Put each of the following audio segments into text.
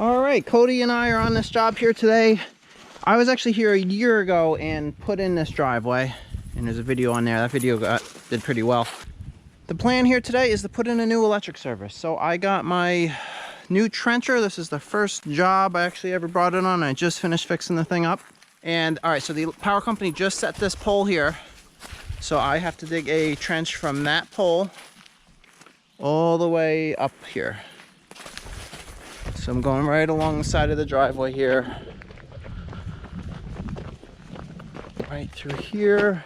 All right, Cody and I are on this job here today. I was actually here a year ago and put in this driveway, and there's a video on there. That video did pretty well. The plan here today is to put in a new electric service. So I got my new trencher. This is the first job I actually ever brought it on. I just finished fixing the thing up. And all right, so the power company just set this pole here. So I have to dig a trench from that pole all the way up here. So I'm going right along the side of the driveway here. Right through here.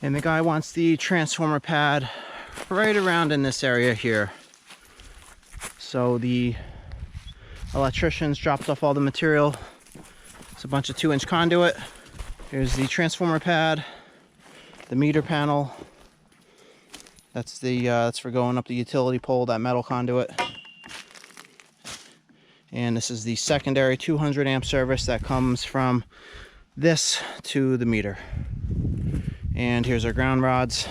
And the guy wants the transformer pad right around in this area here. So the electricians dropped off all the material. It's a bunch of 2-inch conduit. Here's the transformer pad, the meter panel. That's for going up the utility pole, that metal conduit. And this is the secondary 200 amp service that comes from this to the meter. And here's our ground rods.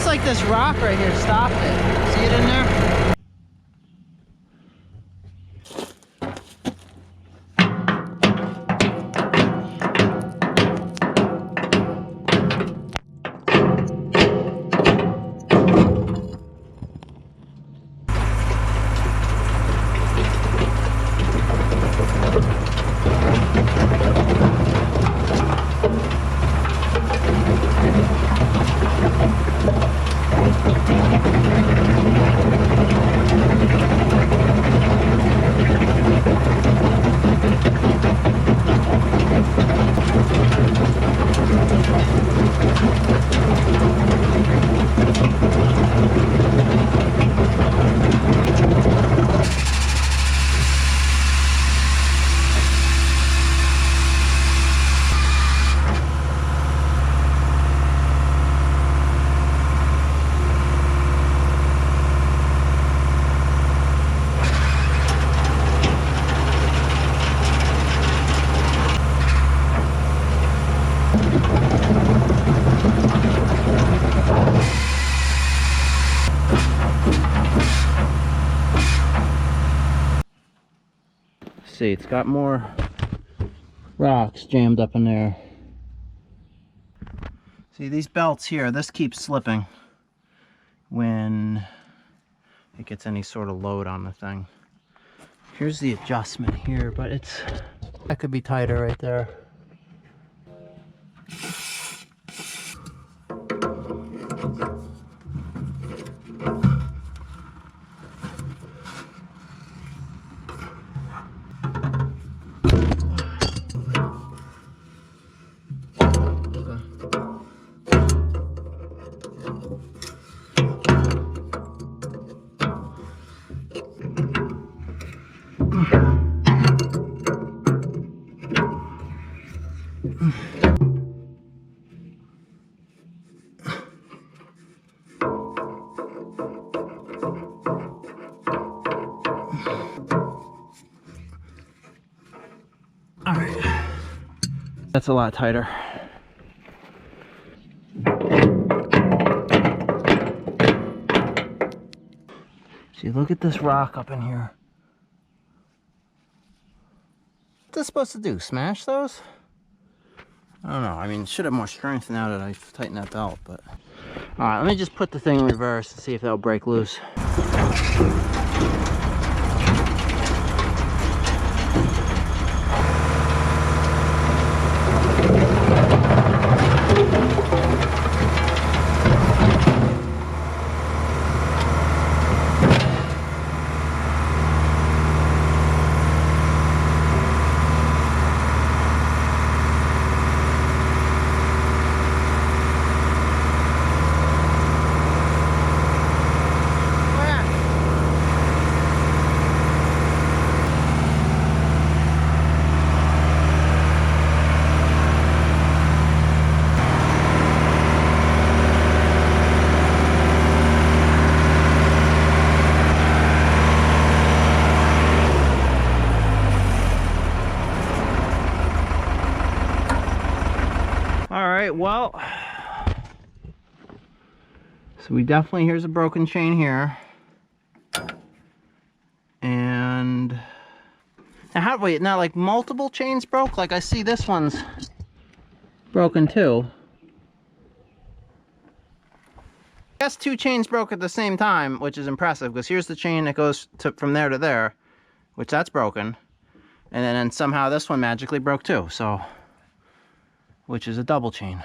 Like this rock right here stopped it. See it in there? see, it's got more rocks jammed up in there. See, these belts here, this keeps slipping when it gets any sort of load on the thing. Here's the adjustment here, but that could be tighter right there. All right, that's a lot tighter. See, look at this rock up in here. What's this supposed to do? Smash those? I don't know. I mean, it should have more strength now that I've tightened that belt, but... Alright, let me just put the thing in reverse and see if that'll break loose. Alright, well, so we definitely, here's a broken chain here. And now wait, now like multiple chains broke? Like I see this one's broken too. I guess 2 chains broke at the same time, which is impressive, because here's the chain that goes from there to there, which that's broken. And then somehow this one magically broke too, so... which is a double chain.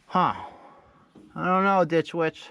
Huh. I don't know, Ditchwitch.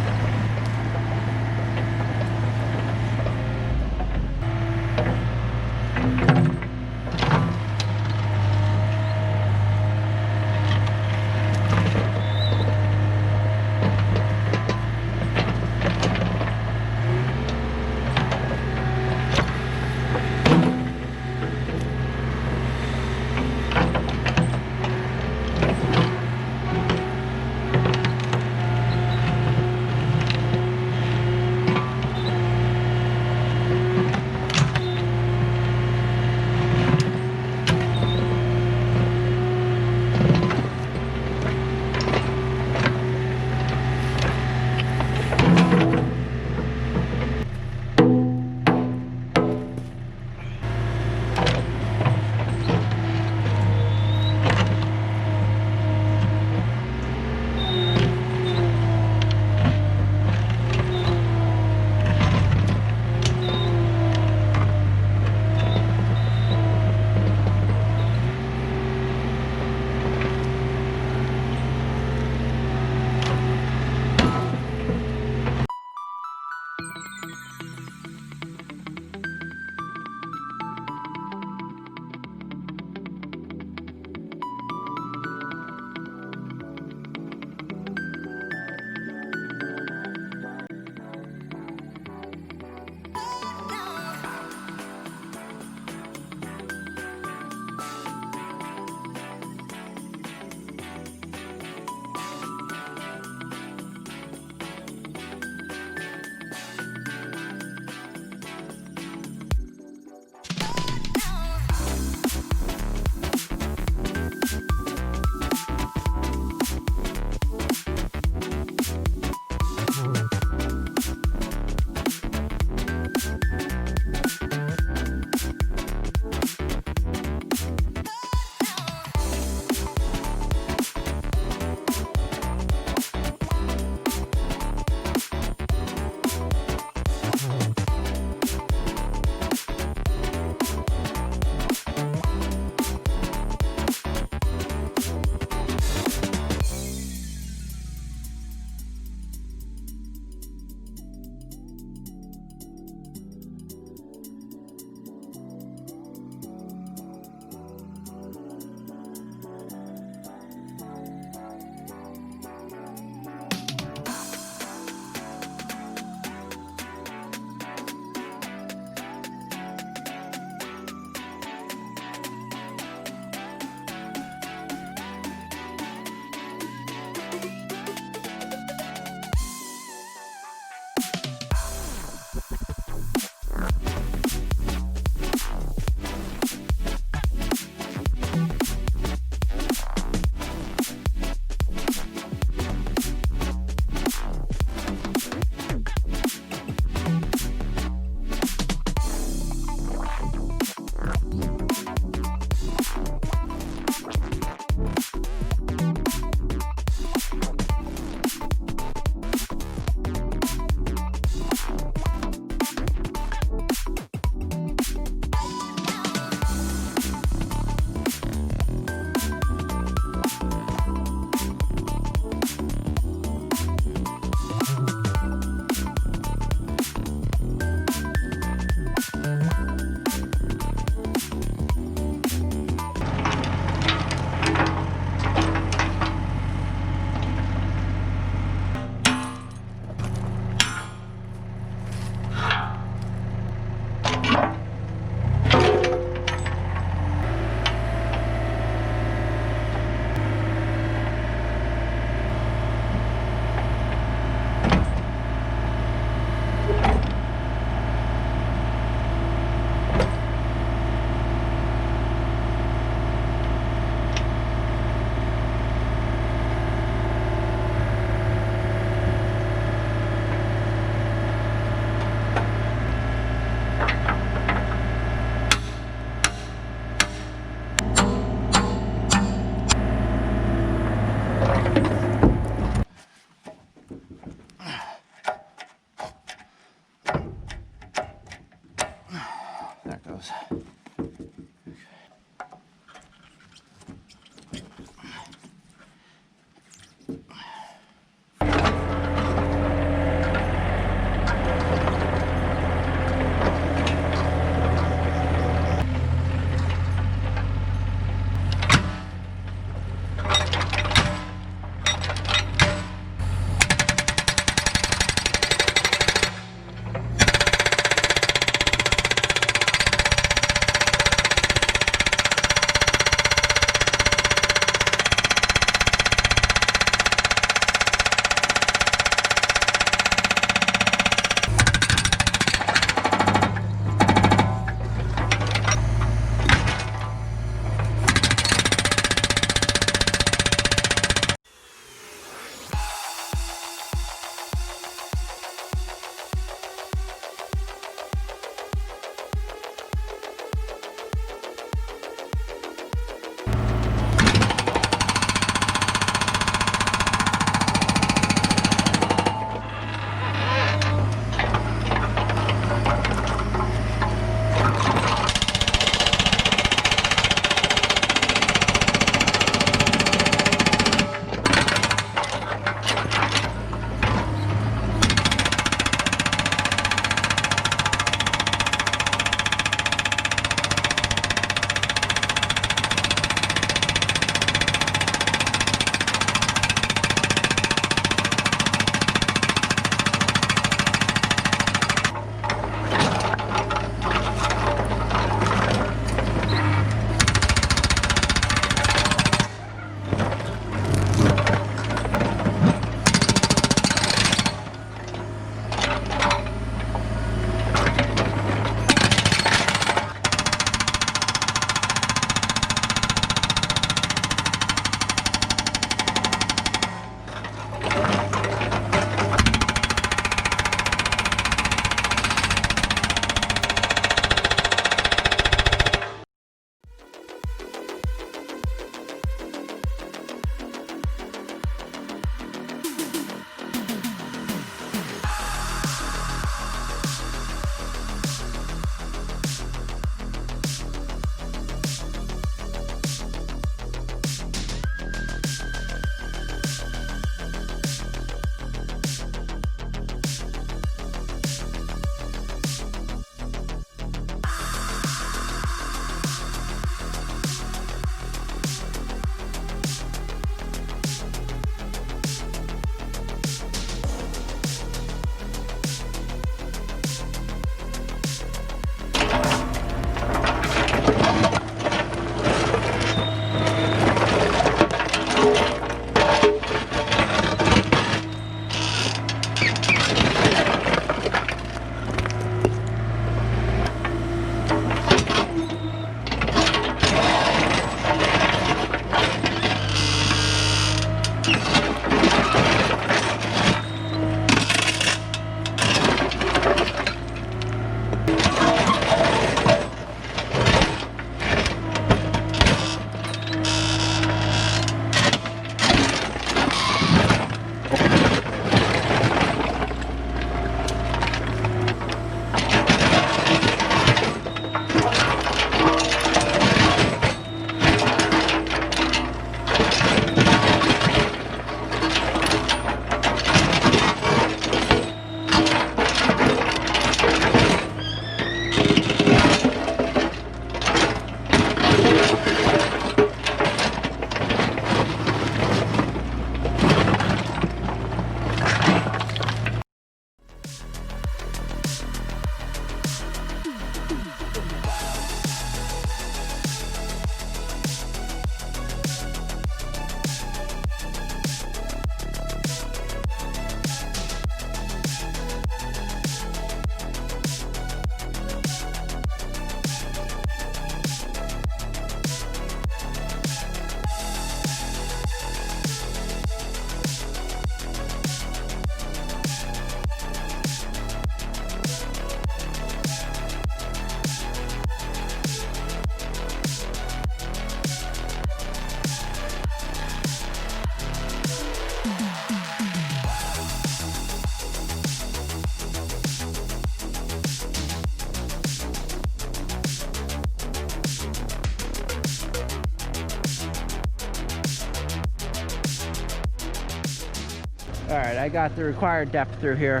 Alright, I got the required depth through here.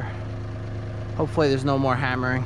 Hopefully there's no more hammering.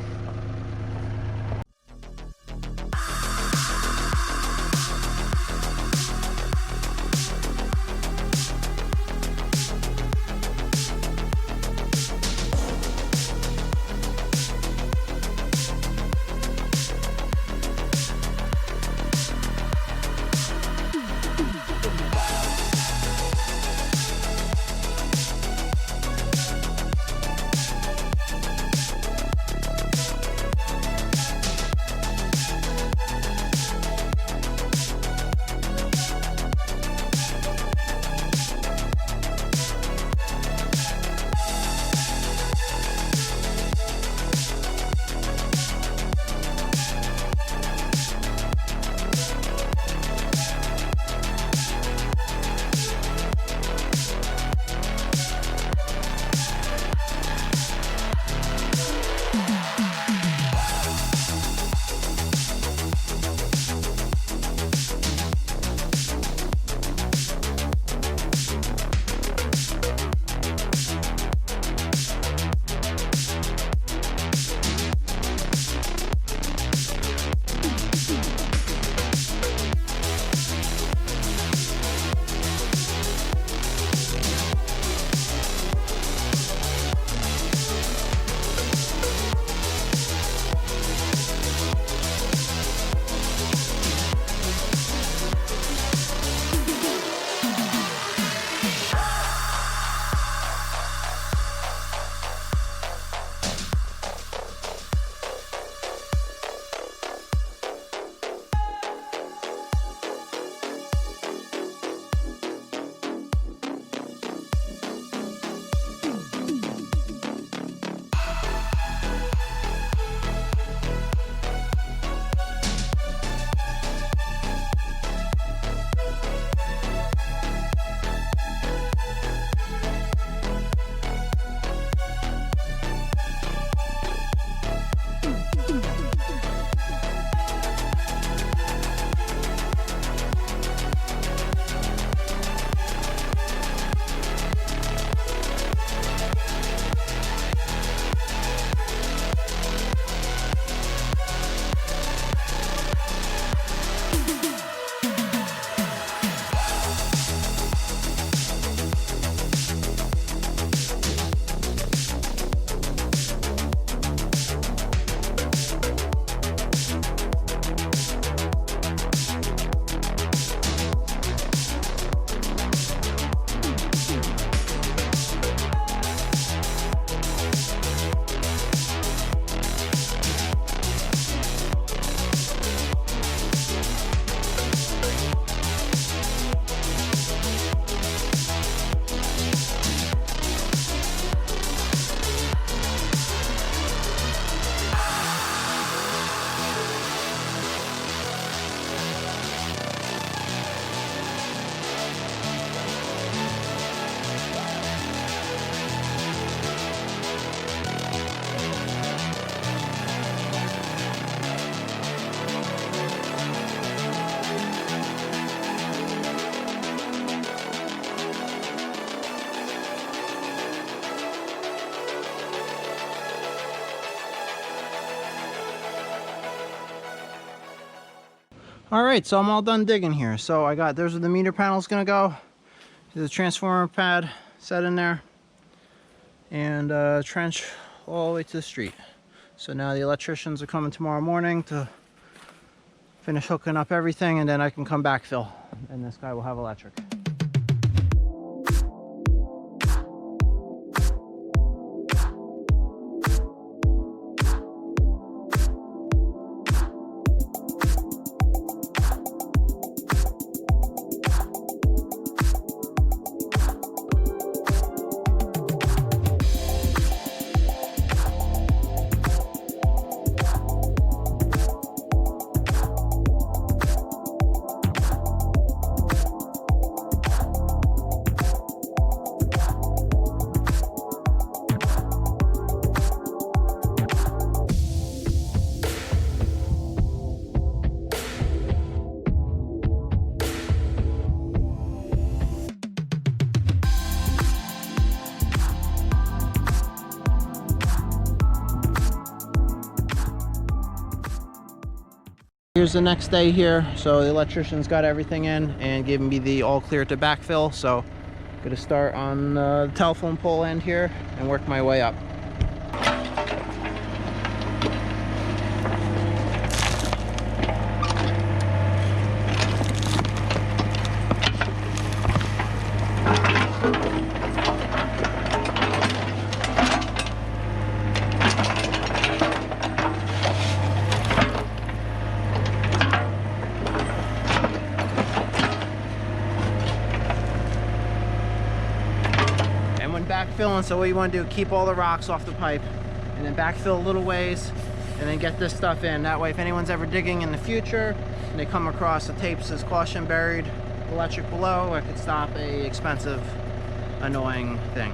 Alright, so I'm all done digging here. So I got, there's where the meter panel's gonna go. There's a transformer pad set in there. And a trench all the way to the street. So now the electricians are coming tomorrow morning to finish hooking up everything, and then I can come backfill. And this guy will have electric. Here's the next day here. So the electrician's got everything in and gave me the all clear to backfill. So I'm gonna start on the telephone pole end here and work my way up. Backfilling, so what you want to do, keep all the rocks off the pipe and then backfill a little ways and then get this stuff in. That way if anyone's ever digging in the future and they come across the tape says caution buried electric below, it could stop a expensive annoying thing.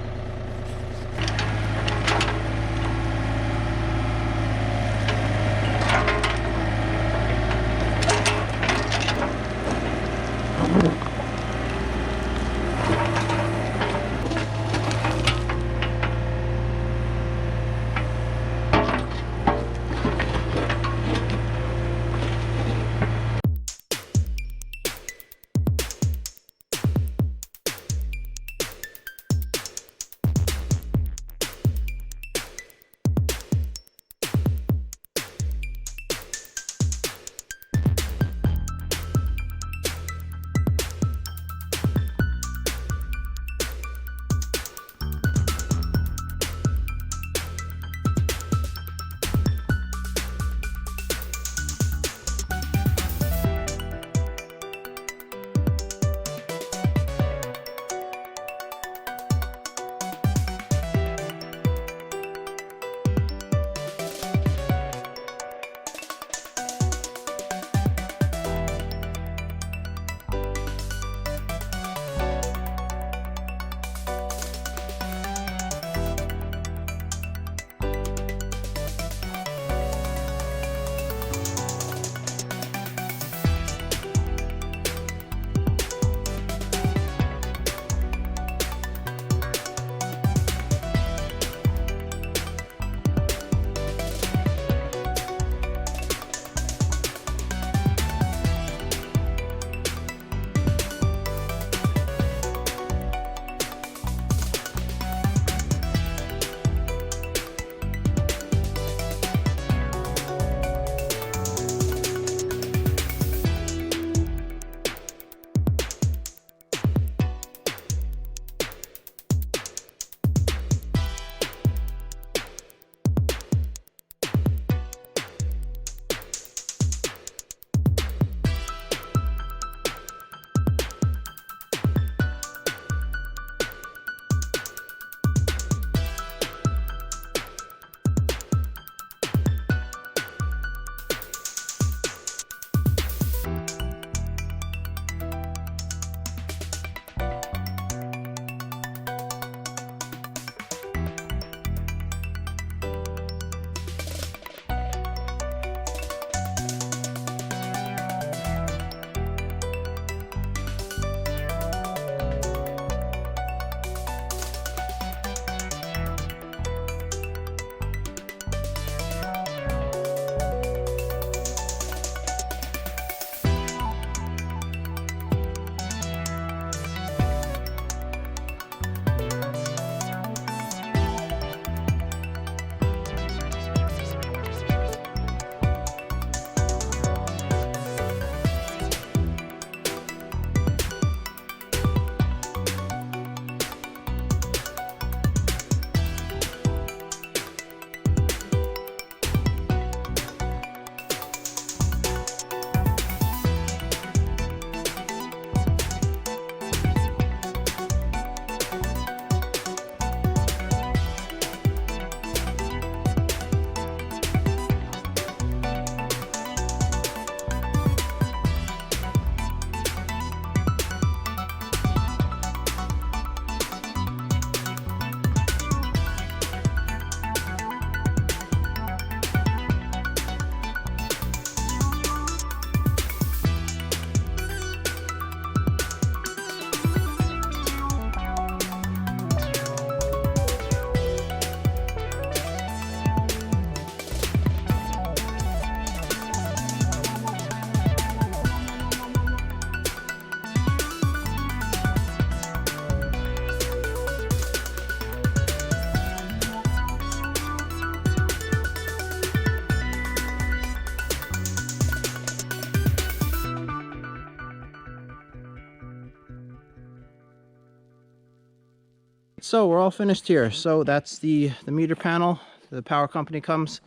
So we're all finished here. So that's the meter panel. The power company comes,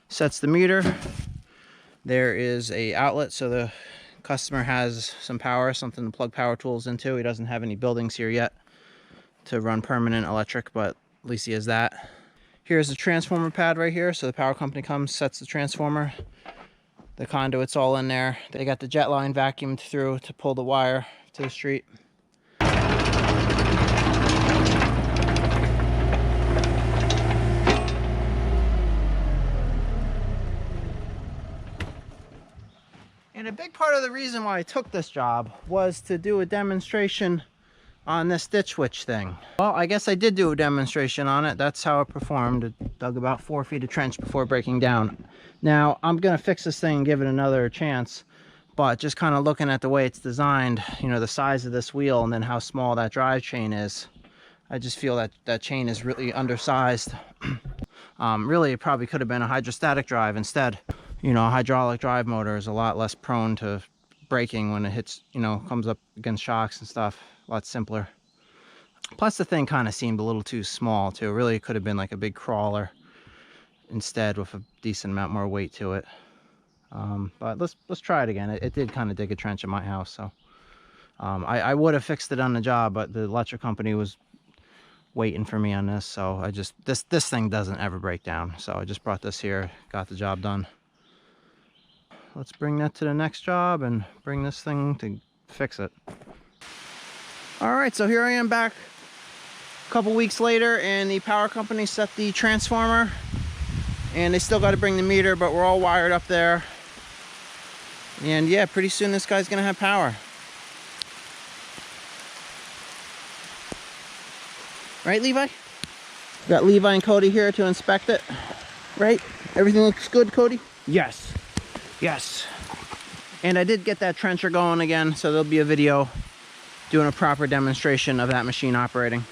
sets the meter. There is a outlet, so the customer has some power, something to plug power tools into. He doesn't have any buildings here yet to run permanent electric, but at least he has that. Here's the transformer pad right here. So the power company comes, sets the transformer. The conduit's all in there. They got the jet line vacuumed through to pull the wire to the street. And a big part of the reason why I took this job was to do a demonstration on this Ditchwitch thing. Well, I guess I did do a demonstration on it. That's how it performed. It dug about 4 feet of trench before breaking down. Now, I'm gonna fix this thing and give it another chance, but just kind of looking at the way it's designed, you know, the size of this wheel and then how small that drive chain is, I just feel that that chain is really undersized. Really, it probably could have been a hydrostatic drive instead. You know, a hydraulic drive motor is a lot less prone to breaking when it hits, you know, comes up against shocks and stuff. A lot simpler. Plus the thing kind of seemed a little too small too. Really, it could have been like a big crawler instead with a decent amount more weight to it. But let's try it again. It did kind of dig a trench in my house, so I would have fixed it on the job, but the electric company was waiting for me on this, so I just this thing doesn't ever break down, so I just brought this here, got the job done. Let's bring that to the next job and bring this thing to fix it. All right, so here I am back a couple weeks later, and the power company set the transformer, and they still got to bring the meter, but we're all wired up there. And yeah, pretty soon this guy's gonna have power. Right, Levi? We got Levi and Cody here to inspect it. Right? Everything looks good, Cody? Yes. Yes. And I did get that trencher going again, so there'll be a video doing a proper demonstration of that machine operating.